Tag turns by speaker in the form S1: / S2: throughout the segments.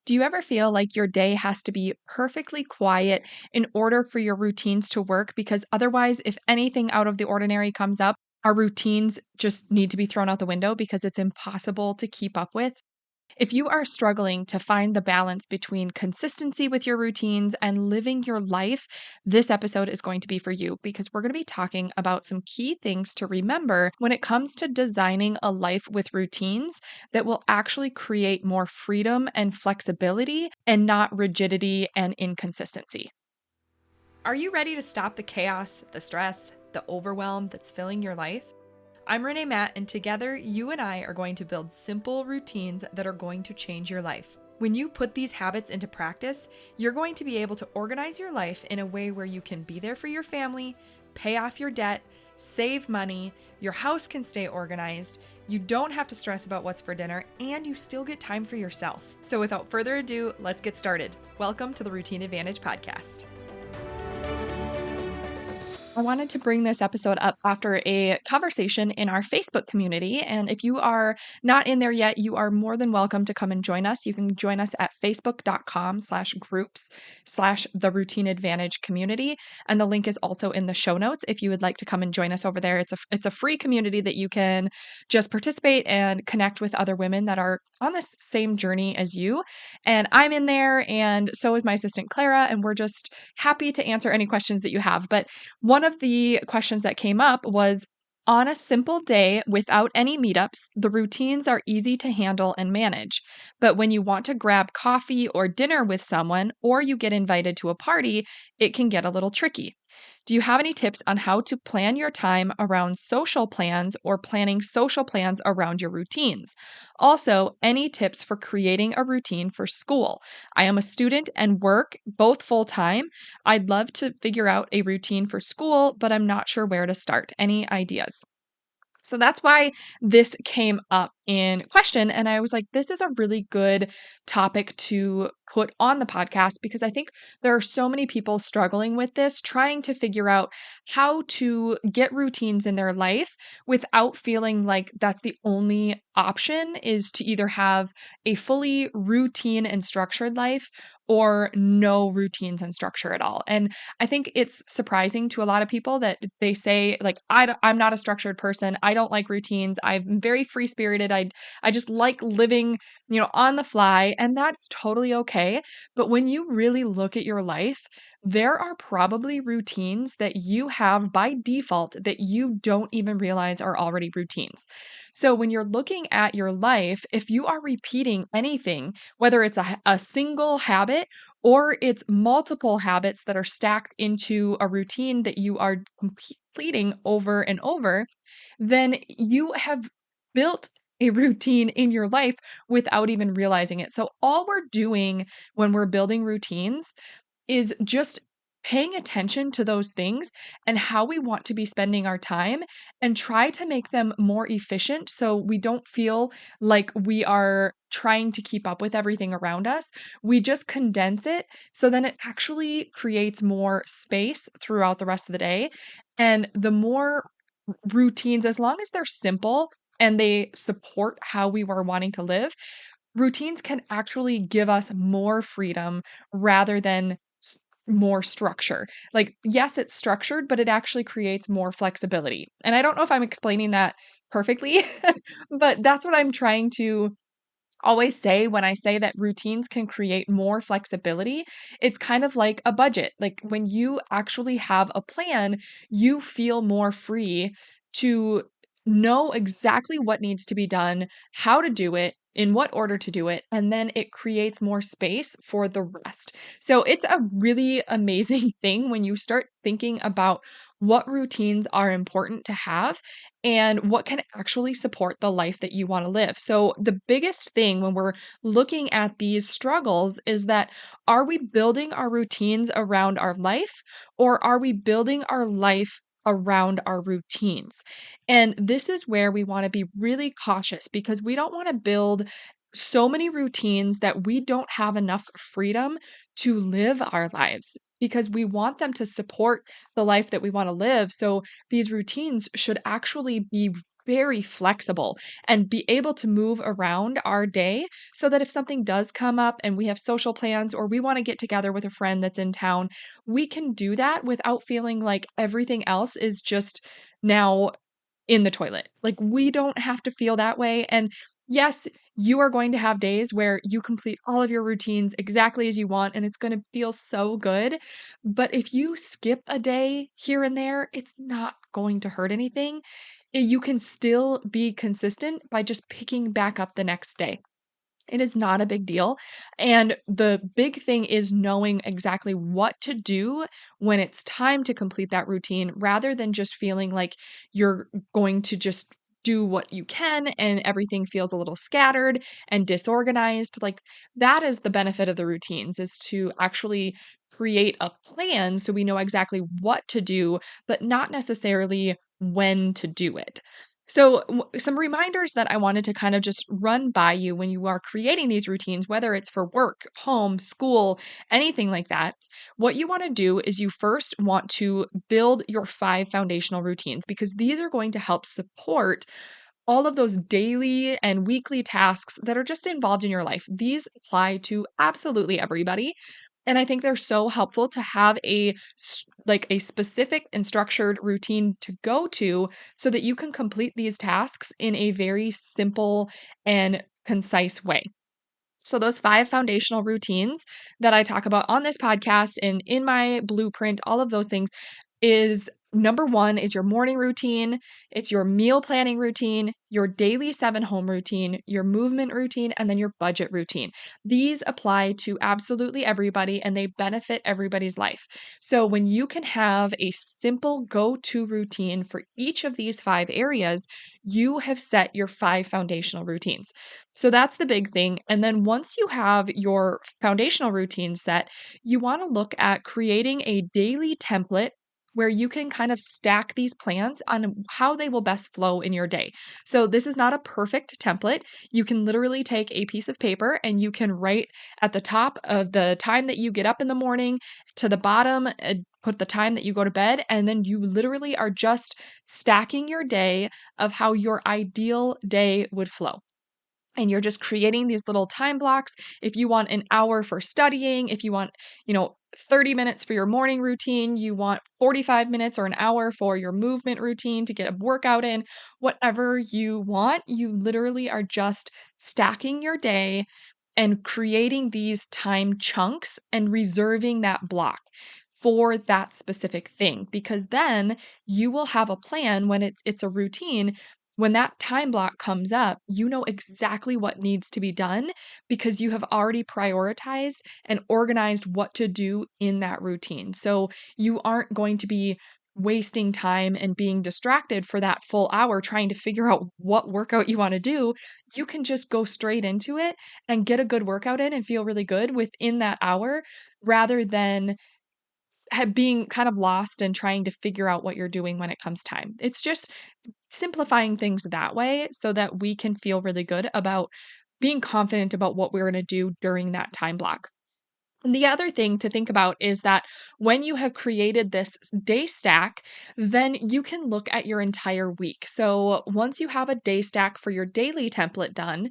S1: Do you ever feel like your day has to be perfectly quiet in order for your routines to work? Because otherwise, if anything out of the ordinary comes up, our routines just need to be thrown out the window because it's impossible to keep up with. If you are struggling to find the balance between consistency with your routines and living your life, this episode is going to be for you because we're going to be talking about some key things to remember when it comes to designing a life with routines that will actually create more freedom and flexibility and not rigidity and inconsistency.
S2: Are you ready to stop the chaos, the stress, the overwhelm that's filling your life? I'm Renae Matt, and together you and I are going to build simple routines that are going to change your life. When you put these habits into practice, you're going to be able to organize your life in a way where you can be there for your family, pay off your debt, save money, your house can stay organized, you don't have to stress about what's for dinner, and you still get time for yourself. So without further ado, let's get started. Welcome to the Routine Advantage Podcast.
S1: I wanted to bring this episode up after a conversation in our Facebook community. And if you are not in there yet, you are more than welcome to come and join us. You can join us at facebook.com/groups/the Routine Advantage community. And the link is also in the show notes if you would like to come and join us over there. It's a free community that you can just participate and connect with other women that are on this same journey as you. And I'm in there, and so is my assistant Clara, and we're just happy to answer any questions that you have. But one of the questions that came up was, on a simple day without any meetups, the routines are easy to handle and manage. But when you want to grab coffee or dinner with someone, or you get invited to a party, it can get a little tricky. Do you have any tips on how to plan your time around social plans or planning social plans around your routines? Also, any tips for creating a routine for school? I am a student and work both full time. I'd love to figure out a routine for school, but I'm not sure where to start. Any ideas? So that's why this came up in question. And I was like, this is a really good topic to put on the podcast because I think there are so many people struggling with this, trying to figure out how to get routines in their life without feeling like that's the only option is to either have a fully routine and structured life or no routines and structure at all. And I think it's surprising to a lot of people that they say, like, I'm not a structured person. I don't like routines. I'm very free spirited. I just like living, on the fly. And that's totally okay. But when you really look at your life, there are probably routines that you have by default that you don't even realize are already routines. So when you're looking at your life, if you are repeating anything, whether it's a single habit or it's multiple habits that are stacked into a routine that you are completing over and over, then you have built a routine in your life without even realizing it. So all we're doing when we're building routines is just paying attention to those things and how we want to be spending our time and try to make them more efficient so we don't feel like we are trying to keep up with everything around us. We just condense it so then it actually creates more space throughout the rest of the day. And the more routines, as long as they're simple and they support how we were wanting to live, routines can actually give us more freedom rather than more structure. Like, yes, it's structured, but it actually creates more flexibility. And I don't know if I'm explaining that perfectly, but that's what I'm trying to always say when I say that routines can create more flexibility. It's kind of like a budget. Like when you actually have a plan, you feel more free to know exactly what needs to be done, how to do it, in what order to do it, and then it creates more space for the rest. So it's a really amazing thing when you start thinking about what routines are important to have and what can actually support the life that you want to live. So, the biggest thing when we're looking at these struggles is that are we building our routines around our life or are we building our life around our routines? And this is where we want to be really cautious because we don't want to build so many routines that we don't have enough freedom to live our lives because we want them to support the life that we want to live. So these routines should actually be very flexible and be able to move around our day so that if something does come up and we have social plans or we want to get together with a friend that's in town, we can do that without feeling like everything else is just now in the toilet. Like, we don't have to feel that way. And yes, you are going to have days where you complete all of your routines exactly as you want, and it's going to feel so good. But if you skip a day here and there, it's not going to hurt anything. You can still be consistent by just picking back up the next day. It is not a big deal. And the big thing is knowing exactly what to do when it's time to complete that routine rather than just feeling like you're going to just do what you can and everything feels a little scattered and disorganized. Like, that is the benefit of the routines, is to actually create a plan so we know exactly what to do, but not necessarily when to do it. So, some reminders that I wanted to kind of just run by you when you are creating these routines, whether it's for work, home, school, anything like that. What you want to do is you first want to build your 5 foundational routines because these are going to help support all of those daily and weekly tasks that are just involved in your life. These apply to absolutely everybody. And I think they're so helpful to have like a specific and structured routine to go to so that you can complete these tasks in a very simple and concise way. So, those 5 foundational routines that I talk about on this podcast and in my blueprint, all of those things, is number one is your morning routine, it's your meal planning routine, your daily 7 home routine, your movement routine, and then your budget routine. These apply to absolutely everybody and they benefit everybody's life. So, when you can have a simple go to routine for each of these 5 areas, you have set your 5 foundational routines. So that's the big thing. And then once you have your foundational routine set, you want to look at creating a daily template where you can kind of stack these plans on how they will best flow in your day. So this is not a perfect template. You can literally take a piece of paper and you can write at the top of the time that you get up in the morning to the bottom, put the time that you go to bed, and then you literally are just stacking your day of how your ideal day would flow, and you're just creating these little time blocks. If you want an hour for studying, if you want, 30 minutes for your morning routine, you want 45 minutes or an hour for your movement routine to get a workout in, whatever you want, you literally are just stacking your day and creating these time chunks and reserving that block for that specific thing, because then you will have a plan when it's a routine. When that time block comes up, you know exactly what needs to be done because you have already prioritized and organized what to do in that routine. So you aren't going to be wasting time and being distracted for that full hour trying to figure out what workout you want to do. You can just go straight into it and get a good workout in and feel really good within that hour rather than being kind of lost and trying to figure out what you're doing when it comes time. It's just simplifying things that way so that we can feel really good about being confident about what we're going to do during that time block. And the other thing to think about is that when you have created this day stack, then you can look at your entire week. So once you have a day stack for your daily template done,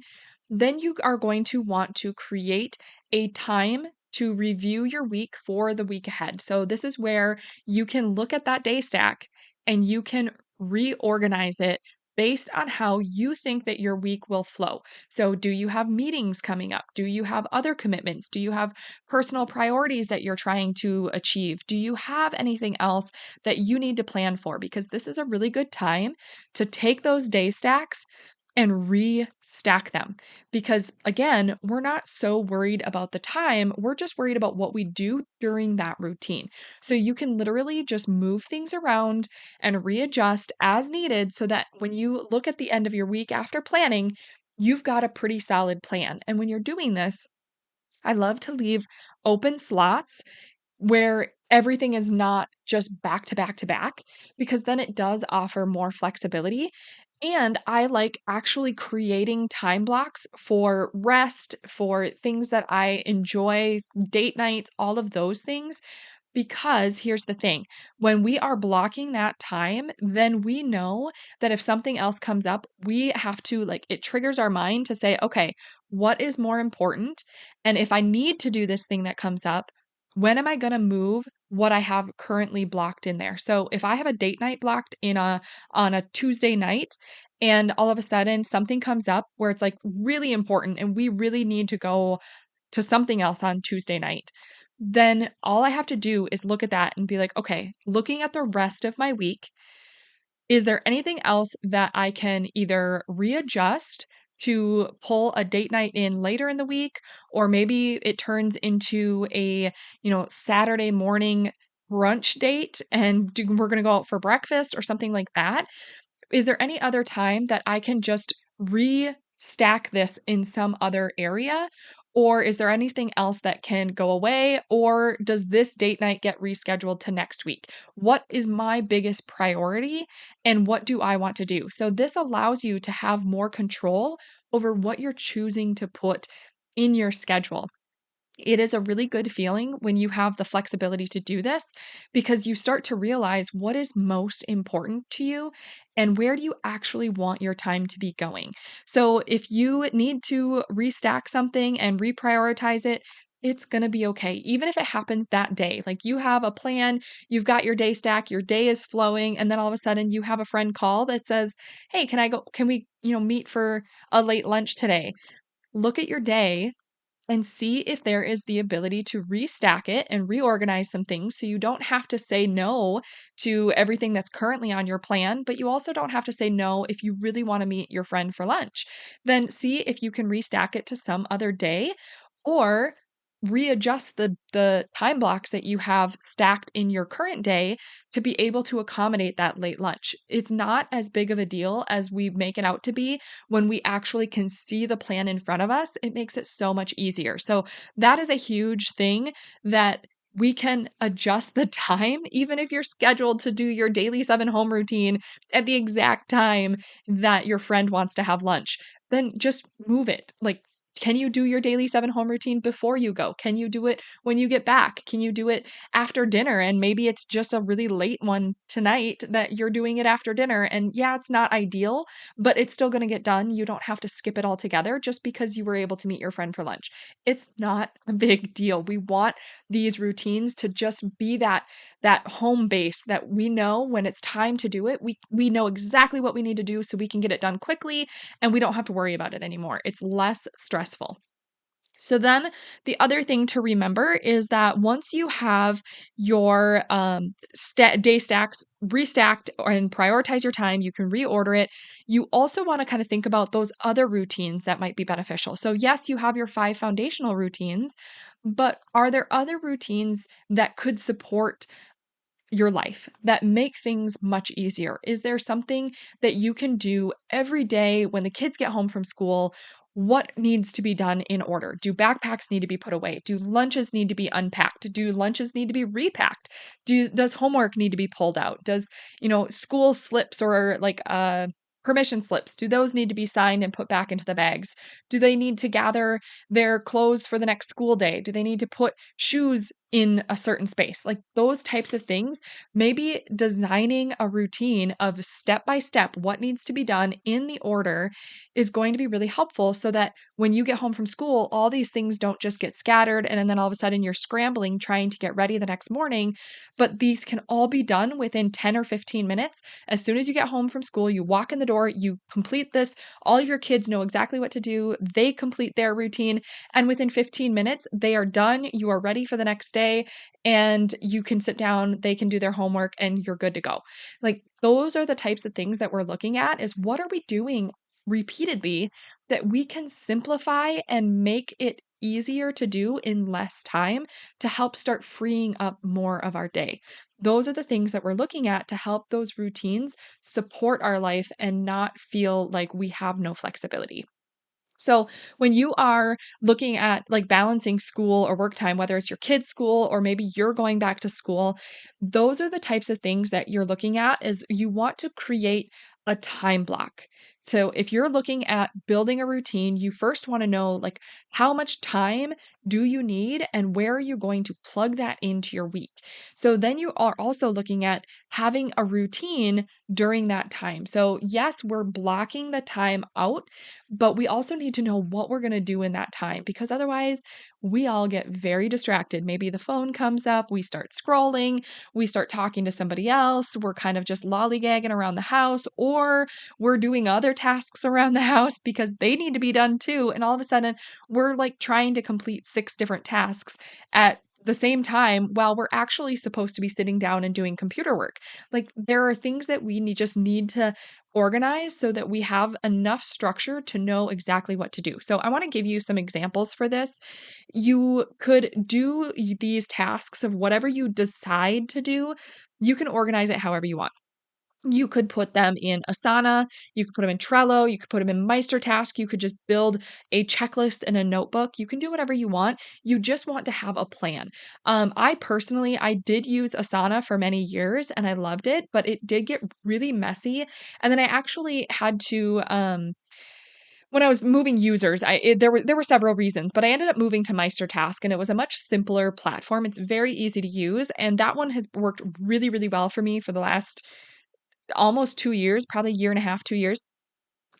S1: then you are going to want to create a time to review your week for the week ahead. So this is where you can look at that day stack and you can reorganize it based on how you think that your week will flow. So, do you have meetings coming up? Do you have other commitments? Do you have personal priorities that you're trying to achieve? Do you have anything else that you need to plan for? Because this is a really good time to take those day stacks and restack them. Because again, we're not so worried about the time, we're just worried about what we do during that routine. So you can literally just move things around and readjust as needed so that when you look at the end of your week after planning, you've got a pretty solid plan. And when you're doing this, I love to leave open slots where everything is not just back to back to back, because then it does offer more flexibility. And I like actually creating time blocks for rest, for things that I enjoy, date nights, all of those things. Because here's the thing, when we are blocking that time, then we know that if something else comes up, we have to like it triggers our mind to say, okay, what is more important? And if I need to do this thing that comes up, when am I going to move what I have currently blocked in there? So if I have a date night blocked in a on a Tuesday night and all of a sudden something comes up where it's like really important and we really need to go to something else on Tuesday night, then all I have to do is look at that and be like, okay, looking at the rest of my week, is there anything else that I can either readjust to pull a date night in later in the week, or maybe it turns into a, Saturday morning brunch date and we're going to go out for breakfast or something like that? Is there any other time that I can just restack this in some other area? Or is there anything else that can go away? Or does this date night get rescheduled to next week? What is my biggest priority and what do I want to do? So, this allows you to have more control over what you're choosing to put in your schedule. It is a really good feeling when you have the flexibility to do this because you start to realize what is most important to you and where do you actually want your time to be going. So, if you need to restack something and reprioritize it, it's going to be okay. Even if it happens that day, like you have a plan, you've got your day stack, your day is flowing, and then all of a sudden you have a friend call that says, "Hey, can we, meet for a late lunch today?" Look at your day and see if there is the ability to restack it and reorganize some things so you don't have to say no to everything that's currently on your plan, but you also don't have to say no if you really want to meet your friend for lunch. Then see if you can restack it to some other day or readjust the time blocks that you have stacked in your current day to be able to accommodate that late lunch. It's not as big of a deal as we make it out to be when we actually can see the plan in front of us. It makes it so much easier. So that is a huge thing that we can adjust the time, even if you're scheduled to do your daily 7 home routine at the exact time that your friend wants to have lunch, then just move it. Like, can you do your daily 7 home routine before you go? Can you do it when you get back? Can you do it after dinner? And maybe it's just a really late one tonight that you're doing it after dinner. And yeah, it's not ideal, but it's still going to get done. You don't have to skip it altogether just because you were able to meet your friend for lunch. It's not a big deal. We want these routines to just be that home base that we know when it's time to do it. We know exactly what we need to do so we can get it done quickly and we don't have to worry about it anymore. It's less stressful. So then the other thing to remember is that once you have your day stacks restacked and prioritize your time, you can reorder it. You also want to kind of think about those other routines that might be beneficial. So yes, you have your 5 foundational routines, but are there other routines that could support your life that make things much easier? Is there something that you can do every day when the kids get home from school? What needs to be done in order? Do backpacks need to be put away? Do lunches need to be unpacked? Do lunches need to be repacked? Does homework need to be pulled out? Does, school slips or like permission slips, do those need to be signed and put back into the bags? Do they need to gather their clothes for the next school day? Do they need to put shoes in a certain space? Like those types of things. Maybe designing a routine of step by step what needs to be done in the order is going to be really helpful so that when you get home from school, all these things don't just get scattered and then all of a sudden you're scrambling trying to get ready the next morning, but these can all be done within 10 or 15 minutes. As soon as you get home from school, you walk in the door, you complete this, all of your kids know exactly what to do, they complete their routine, and within 15 minutes, they are done, you are ready for the next day, and you can sit down, they can do their homework, and you're good to go. Like, those are the types of things that we're looking at is what are we doing repeatedly that we can simplify and make it easier to do in less time to help start freeing up more of our day. Those are the things that we're looking at to help those routines support our life and not feel like we have no flexibility. So, when you are looking at like balancing school or work time, whether it's your kids' school or maybe you're going back to school, those are the types of things that you're looking at is you want to create a time block. So if you're looking at building a routine, you first want to know like how much time do you need and where are you going to plug that into your week. So then you are also looking at having a routine during that time. So yes, we're blocking the time out, but we also need to know what we're going to do in that time because otherwise we all get very distracted. Maybe the phone comes up, we start scrolling, we start talking to somebody else, we're kind of just lollygagging around the house, or we're doing other tasks around the house because they need to be done too. And all of a sudden, we're like trying to complete 6 different tasks at the same time while we're actually supposed to be sitting down and doing computer work. Like there are things that we need to organize so that we have enough structure to know exactly what to do. So I want to give you some examples for this. You could do these tasks of whatever you decide to do. You can organize it however you want. You could put them in Asana, you could put them in Trello, you could put them in MeisterTask, you could just build a checklist in a notebook. You can do whatever you want. You just want to have a plan. I did use Asana for many years and I loved it, but it did get really messy. And then I actually had to when I was moving users, there were several reasons, but I ended up moving to MeisterTask, and it was a much simpler platform. It's very easy to use, and that one has worked really, really well for me for the last almost 2 years, probably a year and a half, 2 years.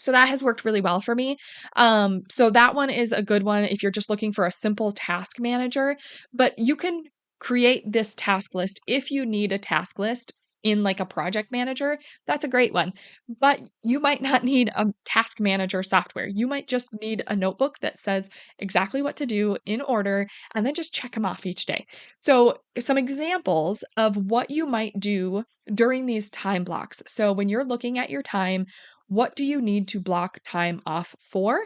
S1: So that has worked really well for me. So that one is a good one if you're just looking for a simple task manager, but you can create this task list if you need a task list in like a project manager. That's a great one. But you might not need a task manager software. You might just need a notebook that says exactly what to do in order and then just check them off each day. So, some examples of what you might do during these time blocks. So, when you're looking at your time, what do you need to block time off for?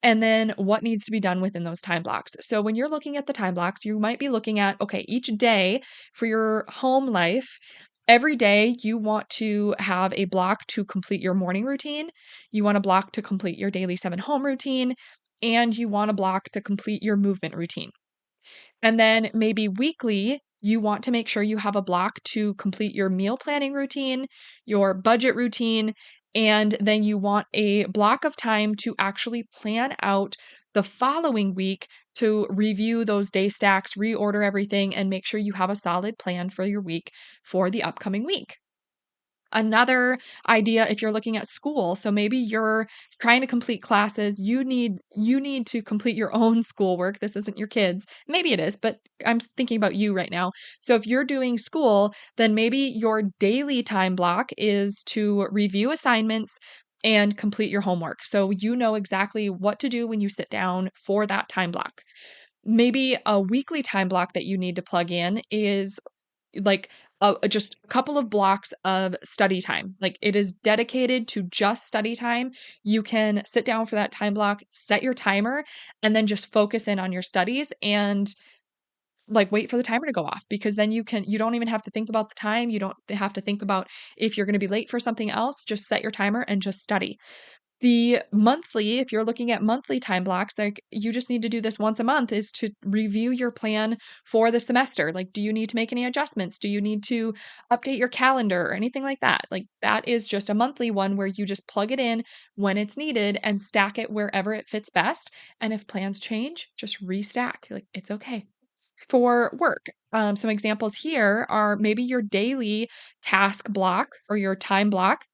S1: And then what needs to be done within those time blocks. So when you're looking at the time blocks, you might be looking at, okay, each day for your home life, every day you want to have a block to complete your morning routine. You want a block to complete your daily 7 home routine. And you want a block to complete your movement routine. And then maybe weekly, you want to make sure you have a block to complete your meal planning routine, your budget routine, and then you want a block of time to actually plan out the following week to review those day stacks, reorder everything, and make sure you have a solid plan for your week for the upcoming week. Another idea if you're looking at school, so maybe you're trying to complete classes, you need to complete your own schoolwork. This isn't your kids. Maybe it is, but I'm thinking about you right now. So if you're doing school, then maybe your daily time block is to review assignments and complete your homework. So you know exactly what to do when you sit down for that time block. Maybe a weekly time block that you need to plug in is like just a couple of blocks of study time. Like it is dedicated to just study time. You can sit down for that time block, set your timer, and then just focus in on your studies and like wait for the timer to go off because then you don't even have to think about the time. You don't have to think about if you're going to be late for something else. Just set your timer and just study. The monthly, if you're looking at monthly time blocks, like you just need to do this once a month, is to review your plan for the semester. Like, do you need to make any adjustments? Do you need to update your calendar or anything like that? Like, that is just a monthly one where you just plug it in when it's needed and stack it wherever it fits best. And if plans change, just restack. Like, it's okay. For work, some examples here are maybe your daily task block or your time block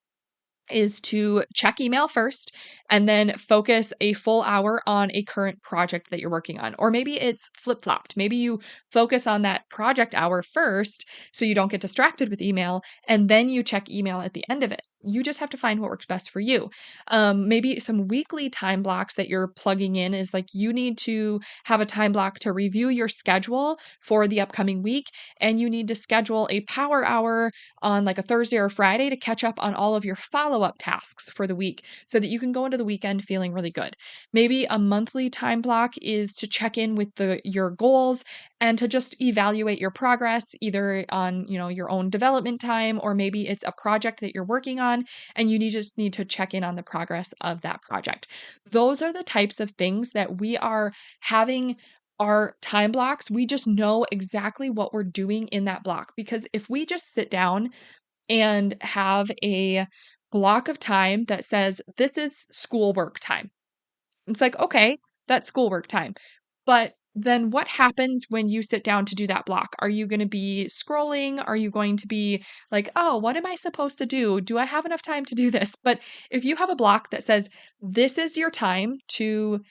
S1: is to check email first and then focus a full hour on a current project that you're working on. Or maybe it's flip flopped. Maybe you focus on that project hour first so you don't get distracted with email, and then you check email at the end of it. You just have to find what works best for you. Maybe some weekly time blocks that you're plugging in is like you need to have a time block to review your schedule for the upcoming week, and you need to schedule a power hour on like a Thursday or Friday to catch up on all of your follow up tasks for the week so that you can go into the weekend feeling really good. Maybe a monthly time block is to check in with your goals and to just evaluate your progress either on, your own development time, or maybe it's a project that you're working on and just need to check in on the progress of that project. Those are the types of things that we are having our time blocks. We just know exactly what we're doing in that block because if we just sit down and have a block of time that says, this is schoolwork time. It's like, okay, that's schoolwork time. But then what happens when you sit down to do that block? Are you going to be scrolling? Are you going to be like, oh, what am I supposed to do? Do I have enough time to do this? But if you have a block that says, this is your time to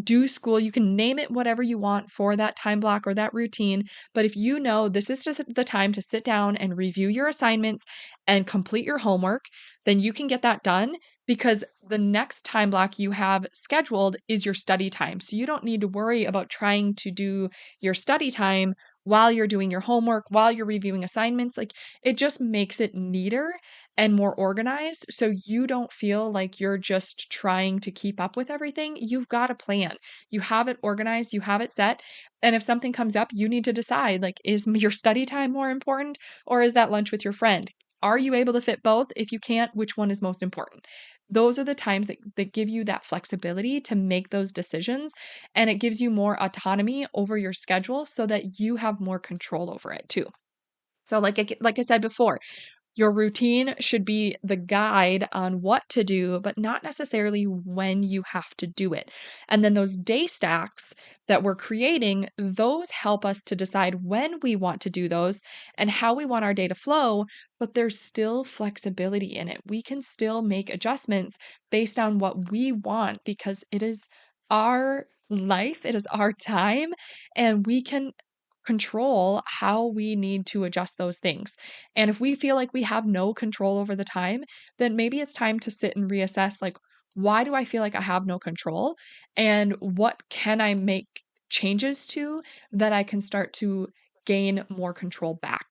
S1: do school. You can name it whatever you want for that time block or that routine. But if you know this is just the time to sit down and review your assignments and complete your homework, then you can get that done because the next time block you have scheduled is your study time. So you don't need to worry about trying to do your study time while you're doing your homework, while you're reviewing assignments. Like it just makes it neater and more organized so you don't feel like you're just trying to keep up with everything. You've got a plan. You have it organized, you have it set. And if something comes up, you need to decide like, is your study time more important or is that lunch with your friend? Are you able to fit both? If you can't, which one is most important? Those are the times that give you that flexibility to make those decisions. And it gives you more autonomy over your schedule so that you have more control over it too. So like I said before, your routine should be the guide on what to do, but not necessarily when you have to do it. And then those day stacks that we're creating, those help us to decide when we want to do those and how we want our day to flow, but there's still flexibility in it. We can still make adjustments based on what we want because it is our life, it is our time, and we can control how we need to adjust those things. And if we feel like we have no control over the time, then maybe it's time to sit and reassess like, why do I feel like I have no control? And what can I make changes to that I can start to gain more control back?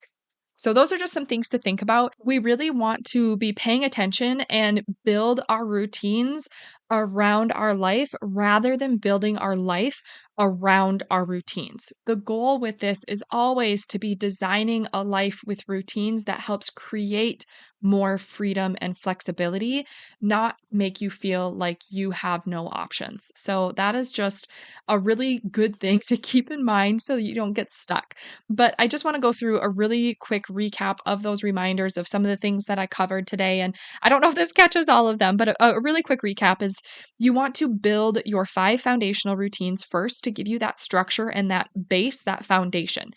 S1: So, those are just some things to think about. We really want to be paying attention and build our routines around our life rather than building our life around our routines. The goal with this is always to be designing a life with routines that helps create more freedom and flexibility, not make you feel like you have no options. So, that is just a really good thing to keep in mind so that you don't get stuck. But I just want to go through a really quick recap of those reminders of some of the things that I covered today. And I don't know if this catches all of them, but a really quick recap is you want to build your 5 foundational routines first to give you that structure and that base, that foundation.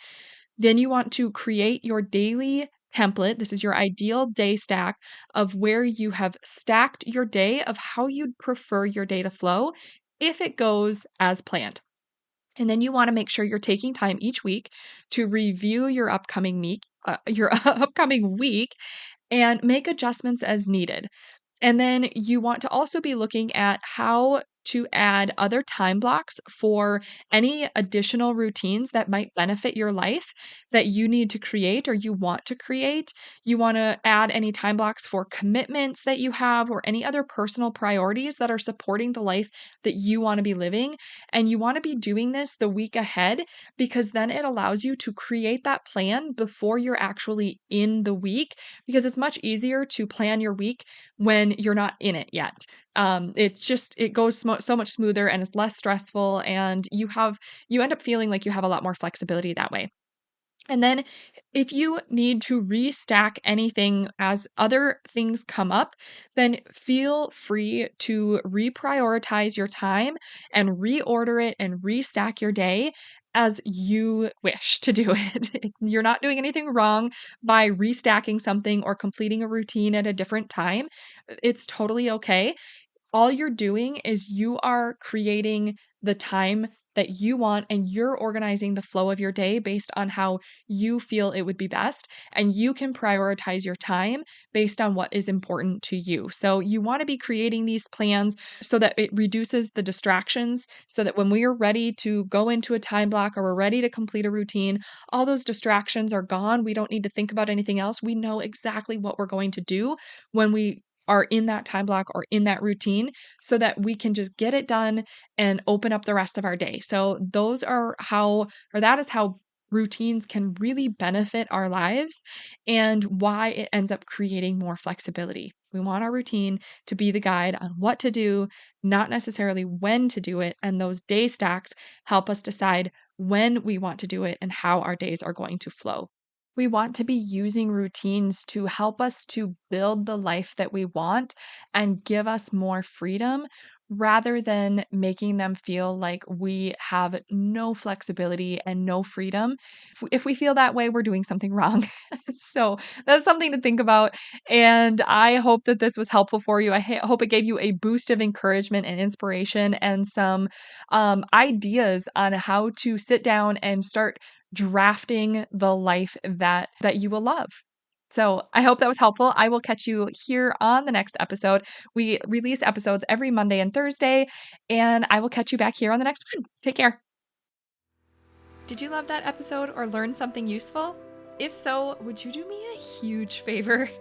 S1: Then you want to create your daily template. This is your ideal day stack of where you have stacked your day of how you'd prefer your day to flow if it goes as planned. And then you want to make sure you're taking time each week to review your upcoming week, and make adjustments as needed. And then you want to also be looking at how to add other time blocks for any additional routines that might benefit your life that you need to create or you want to create. You want to add any time blocks for commitments that you have or any other personal priorities that are supporting the life that you want to be living. And you want to be doing this the week ahead because then it allows you to create that plan before you're actually in the week because it's much easier to plan your week when you're not in it yet. It goes so much smoother and it's less stressful, and you end up feeling like you have a lot more flexibility that way. And then if you need to restack anything as other things come up, then feel free to reprioritize your time and reorder it and restack your day as you wish to do it. You're not doing anything wrong by restacking something or completing a routine at a different time. It's totally okay. All you're doing is you are creating the time that you want and you're organizing the flow of your day based on how you feel it would be best. And you can prioritize your time based on what is important to you. So you want to be creating these plans so that it reduces the distractions so that when we are ready to go into a time block or we're ready to complete a routine, all those distractions are gone. We don't need to think about anything else. We know exactly what we're going to do when we are in that time block or in that routine so that we can just get it done and open up the rest of our day. So that is how routines can really benefit our lives and why it ends up creating more flexibility. We want our routine to be the guide on what to do, not necessarily when to do it. And those day stacks help us decide when we want to do it and how our days are going to flow. We want to be using routines to help us to build the life that we want and give us more freedom rather than making them feel like we have no flexibility and no freedom. If we feel that way, we're doing something wrong. So that's something to think about. And I hope that this was helpful for you. I hope it gave you a boost of encouragement and inspiration and some ideas on how to sit down and start drafting the life that you will love. So I hope that was helpful. I will catch you here on the next episode. We release episodes every Monday and Thursday, and I will catch you back here on the next one. Take care.
S2: Did you love that episode or learn something useful? If so, would you do me a huge favor?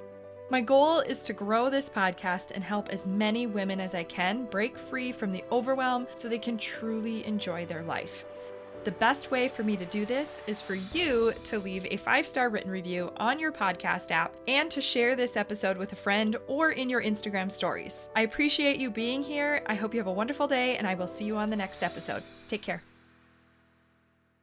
S2: My goal is to grow this podcast and help as many women as I can break free from the overwhelm so they can truly enjoy their life. The best way for me to do this is for you to leave a 5-star written review on your podcast app and to share this episode with a friend or in your Instagram stories. I appreciate you being here. I hope you have a wonderful day, and I will see you on the next episode. Take care.